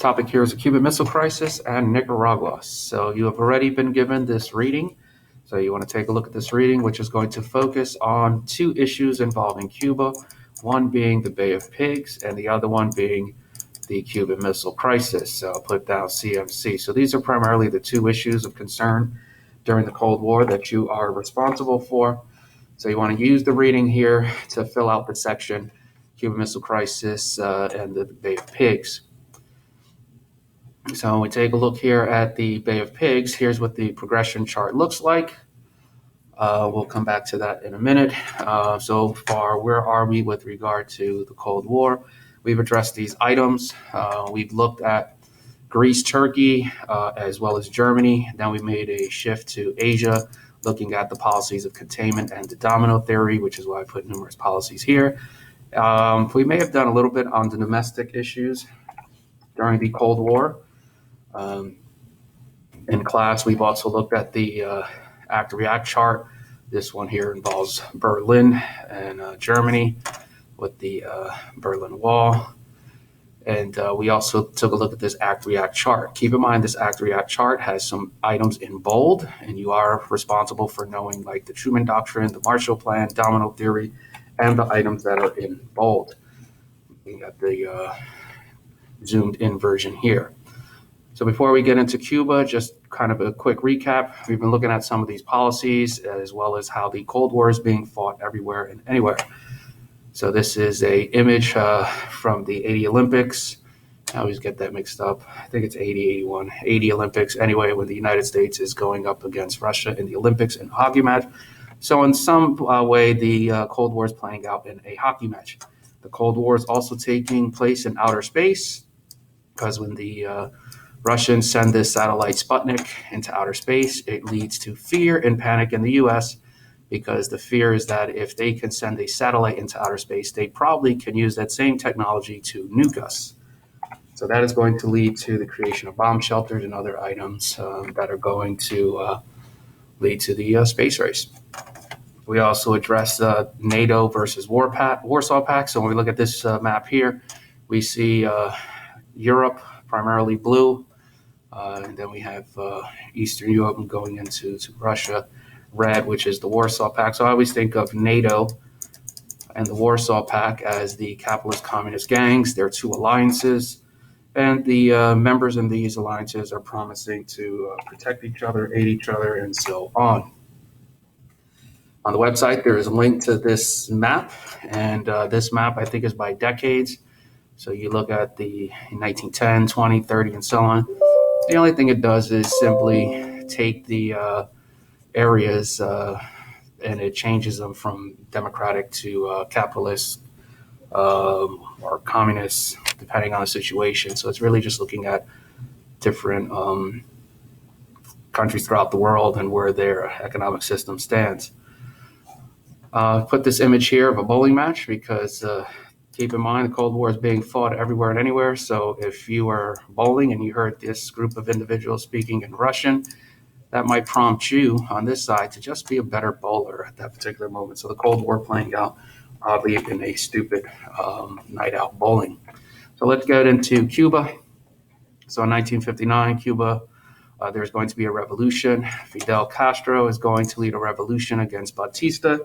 Topic here is the Cuban Missile Crisis and Nicaragua. So you have already been given this reading. So you want to take a look at this reading, which is going to focus on two issues involving Cuba, one being the Bay of Pigs and the other one being the Cuban Missile Crisis. So I'll put down CMC. So these are primarily the two issues of concern during the Cold War that you are responsible for. So you want to use the reading here to fill out the section Cuban Missile Crisis and the Bay of Pigs. So when we take a look here at the Bay of Pigs, here's what the progression chart looks like. We'll come back to that in a minute. So far, where are we with regard to the Cold War? We've addressed these items. We've looked at Greece, Turkey, as well as Germany. Then we made a shift to Asia, looking at the policies of containment and the domino theory, which is why I put numerous policies here. We may have done a little bit on the domestic issues during the Cold War. In class, we've also looked at the act-react chart. This one here involves Berlin and Germany with the Berlin Wall. And we also took a look at this act-react chart. Keep in mind, this act-react chart has some items in bold, and you are responsible for knowing like the Truman Doctrine, the Marshall Plan, domino theory, and the items that are in bold. We got the zoomed in version here. So before we get into Cuba, just kind of a quick recap. We've been looking at some of these policies as well as how the Cold War is being fought everywhere and anywhere. So this is a image from the 80 Olympics. I always get that mixed up. I think it's 80, 81, 80 Olympics. Anyway, when the United States is going up against Russia in the Olympics in a hockey match. So in some way, the Cold War is playing out in a hockey match. The Cold War is also taking place in outer space because when the Russians send this satellite Sputnik into outer space, it leads to fear and panic in the U.S. because the fear is that if they can send a satellite into outer space, they probably can use that same technology to nuke us. So that is going to lead to the creation of bomb shelters and other items that are going to lead to the space race. We also address NATO versus Warsaw Pact. So when we look at this map here, we see Europe primarily blue. And then we have Eastern Europe going into Russia, red, which is the Warsaw Pact. So I always think of NATO and the Warsaw Pact as the capitalist communist gangs. They're two alliances, and the members in these alliances are promising to protect each other, aid each other, and so on. On the website, there is a link to this map, and this map, I think, is by decades. So you look at the 1910, 20, 30, and so on. The only thing it does is simply take the areas and it changes them from democratic to capitalist or communist, depending on the situation. So it's really just looking at different countries throughout the world and where their economic system stands. Put this image here of a bowling match because keep in mind, the Cold War is being fought everywhere and anywhere. So if you were bowling and you heard this group of individuals speaking in Russian, that might prompt you on this side to just be a better bowler at that particular moment. So the Cold War playing out, oddly, in a stupid night out bowling. So let's get into Cuba. So in 1959, Cuba, there's going to be a revolution. Fidel Castro is going to lead a revolution against Batista.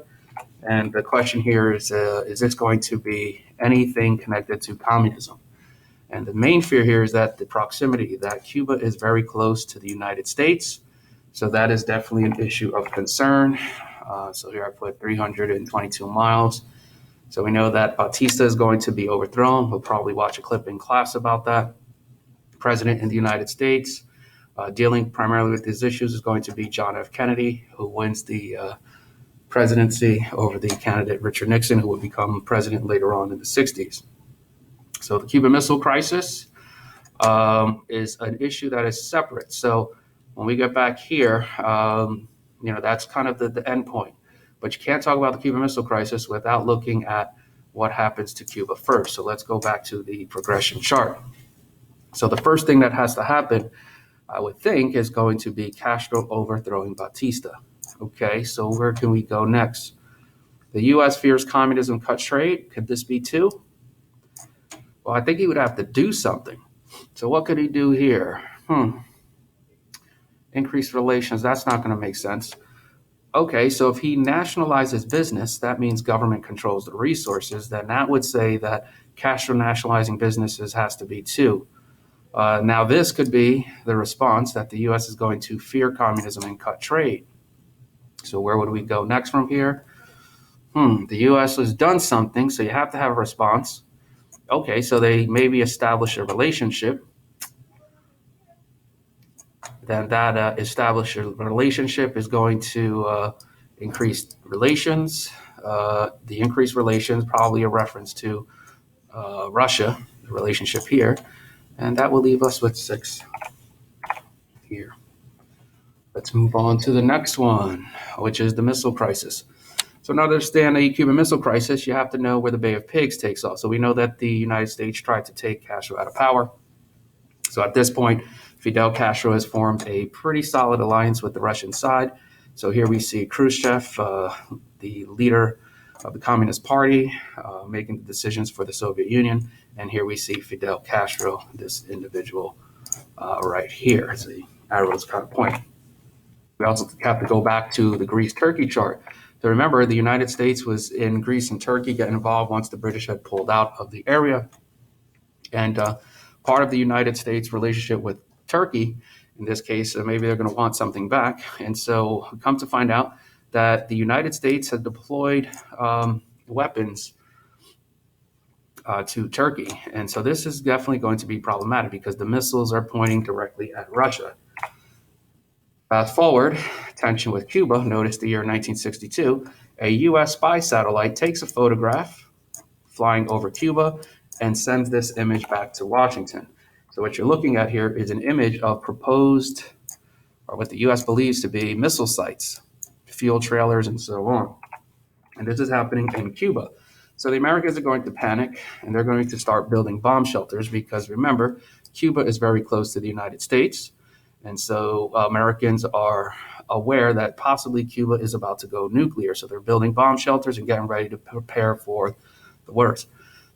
And the question here is this going to be anything connected to communism? And the main fear here is that the proximity, that Cuba is very close to the United States. So that is definitely an issue of concern. So here I put 322 miles. So we know that Batista is going to be overthrown. We'll probably watch a clip in class about that. The president in the United States, dealing primarily with these issues, is going to be John F. Kennedy, who wins the presidency over the candidate Richard Nixon, who would become president later on in the 60s. So the Cuban Missile Crisis is an issue that is separate. So when we get back here, that's kind of the end point. But you can't talk about the Cuban Missile Crisis without looking at what happens to Cuba first. So let's go back to the progression chart. So the first thing that has to happen, I would think, is going to be Castro overthrowing Batista. Okay, so where can we go next? The U.S. fears communism cuts trade. Could this be two? Well, I think he would have to do something. So what could he do here? Increased relations, that's not going to make sense. Okay, so if he nationalizes business, that means government controls the resources. Then that would say that Castro nationalizing businesses has to be too. Now, this could be the response that the U.S. is going to fear communism and cut trade. So where would we go next from here? The U.S. has done something, so you have to have a response. Okay, so they maybe establish a relationship. Then that established relationship is going to increase relations. The increased relations, probably a reference to Russia, the relationship here. And that will leave us with 6 here. Let's move on to the next one, which is the missile crisis. So, in order to understand the Cuban Missile Crisis, you have to know where the Bay of Pigs takes off. So, we know that the United States tried to take Castro out of power. So, at this point, Fidel Castro has formed a pretty solid alliance with the Russian side. So, here we see Khrushchev, the leader of the Communist Party, making the decisions for the Soviet Union. And here we see Fidel Castro, this individual right here. So, the arrows kind of point. We also have to go back to the Greece-Turkey chart. So remember, the United States was in Greece and Turkey getting involved once the British had pulled out of the area. And part of the United States relationship with Turkey, in this case, maybe they're going to want something back. And so we come to find out that the United States has deployed weapons to Turkey. And so this is definitely going to be problematic because the missiles are pointing directly at Russia. Fast forward, tension with Cuba. Notice the year 1962. A U.S. spy satellite takes a photograph flying over Cuba and sends this image back to Washington. So what you're looking at here is an image of proposed, or what the U.S. believes to be missile sites, fuel trailers, and so on. And this is happening in Cuba. So the Americans are going to panic, and they're going to start building bomb shelters because, remember, Cuba is very close to the United States. And so Americans are aware that possibly Cuba is about to go nuclear. So they're building bomb shelters and getting ready to prepare for the worst.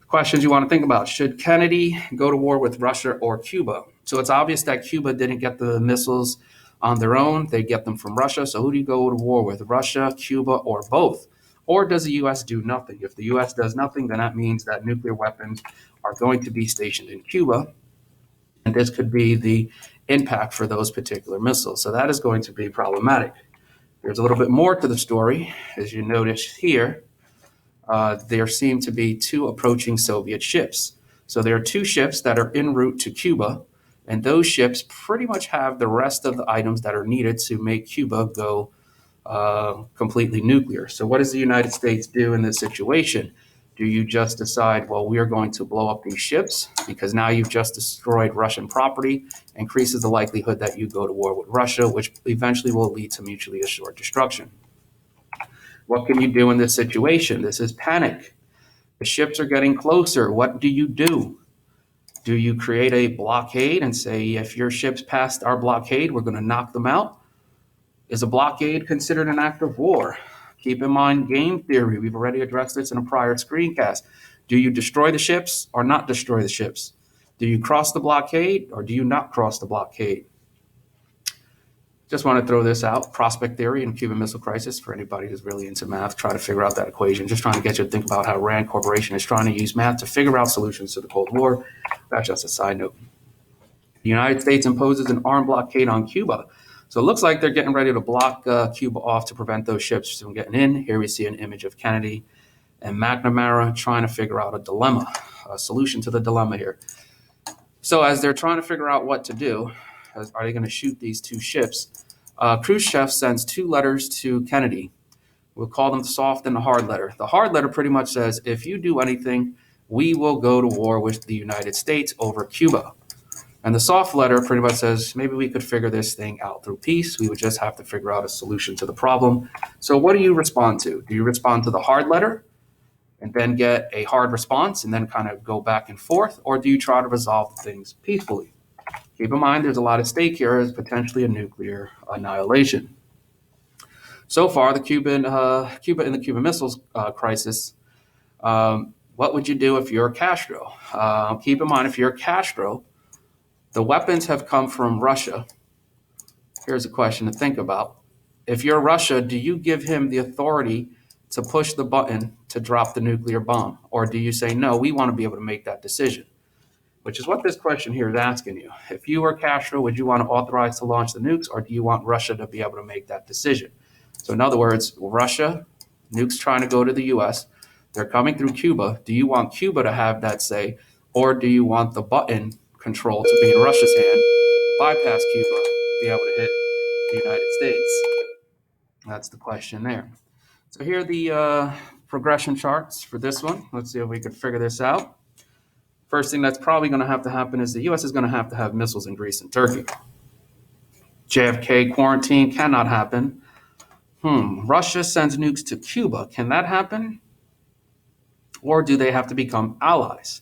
Questions you want to think about. Should Kennedy go to war with Russia or Cuba? So it's obvious that Cuba didn't get the missiles on their own. They get them from Russia. So who do you go to war with? Russia, Cuba, or both? Or does the U.S. do nothing? If the U.S. does nothing, then that means that nuclear weapons are going to be stationed in Cuba. And this could be the impact for those particular missiles. So that is going to be problematic. There's a little bit more to the story. As you notice here, there seem to be 2 approaching Soviet ships. So there are 2 ships that are en route to Cuba, and those ships pretty much have the rest of the items that are needed to make Cuba go completely nuclear. So what does the United States do in this situation? Do you just decide, well, we are going to blow up these ships because now you've just destroyed Russian property, increases the likelihood that you go to war with Russia, which eventually will lead to mutually assured destruction. What can you do in this situation? This is panic. The ships are getting closer. What do you do? Do you create a blockade and say, if your ships passed our blockade, we're going to knock them out? Is a blockade considered an act of war? Keep in mind game theory. We've already addressed this in a prior screencast. Do you destroy the ships or not destroy the ships? Do you cross the blockade or do you not cross the blockade? Just want to throw this out. Prospect theory and Cuban Missile Crisis for anybody who's really into math. Try to figure out that equation. Just trying to get you to think about how Rand Corporation is trying to use math to figure out solutions to the Cold War. That's just a side note. The United States imposes an armed blockade on Cuba. So it looks like they're getting ready to block Cuba off to prevent those ships from getting in. Here we see an image of Kennedy and McNamara trying to figure out a dilemma, a solution to the dilemma here. So as they're trying to figure out what to do, are they going to shoot these 2 ships? Khrushchev sends 2 letters to Kennedy. We'll call them the soft and the hard letter. The hard letter pretty much says, if you do anything, we will go to war with the United States over Cuba. And the soft letter pretty much says, maybe we could figure this thing out through peace. We would just have to figure out a solution to the problem. So what do you respond to? Do you respond to the hard letter and then get a hard response and then kind of go back and forth? Or do you try to resolve things peacefully? Keep in mind, there's a lot at stake here as potentially a nuclear annihilation. So far, Cuba in the Cuban Missiles Crisis, what would you do if you're Castro? Keep in mind, if you're Castro, The weapons have come from Russia. Here's a question to think about. If you're Russia, do you give him the authority to push the button to drop the nuclear bomb? Or do you say, no, we want to be able to make that decision? Which is what this question here is asking you. If you were Castro, would you want to authorize to launch the nukes, or do you want Russia to be able to make that decision? So in other words, Russia, nukes trying to go to the US, they're coming through Cuba. Do you want Cuba to have that say, or do you want the button control to be in Russia's hand, bypass Cuba, be able to hit the United States? That's the question there. So here are the progression charts for this one. Let's see if we can figure this out. First thing that's probably going to have to happen is the U.S. is going to have missiles in Greece and Turkey. JFK quarantine cannot happen. Russia sends nukes to Cuba. Can that happen? Or do they have to become allies?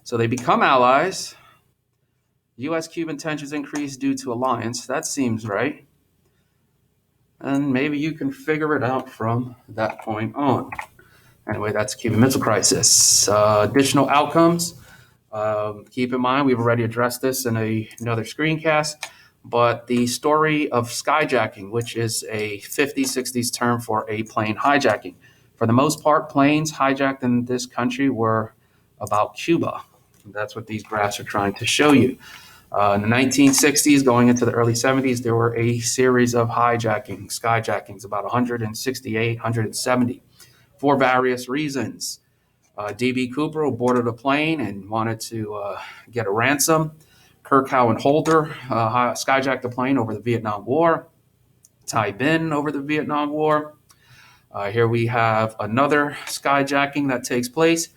So they become allies. U.S.-Cuban tensions increase due to alliance. That seems right. And maybe you can figure it out from that point on. Anyway, that's Cuban Missile Crisis. Additional outcomes. Keep in mind, we've already addressed this in another screencast, but the story of skyjacking, which is a 50s, 60s term for a plane hijacking. For the most part, planes hijacked in this country were about Cuba. That's what these graphs are trying to show you. In the 1960s, going into the early 70s, there were a series of skyjackings, about 168, 170, for various reasons. D.B. Cooper boarded a plane and wanted to get a ransom. Kirk Howard Holder skyjacked a plane over the Vietnam War. Ty Bin over the Vietnam War. Here we have another skyjacking that takes place.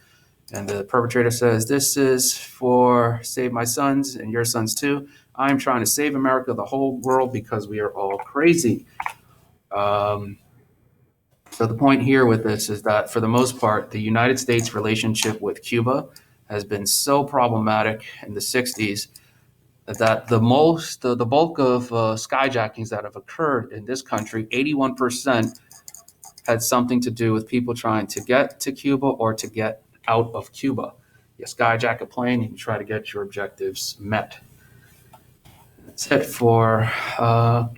And the perpetrator says, this is for save my sons and your sons too. I'm trying to save America, the whole world, because we are all crazy. So the point here with this is that for the most part, the United States relationship with Cuba has been so problematic in the 60s that the bulk of skyjackings that have occurred in this country, 81% had something to do with people trying to get to Cuba or to get out of Cuba. You skyjack a plane, you can try to get your objectives met. That's it for Cuba.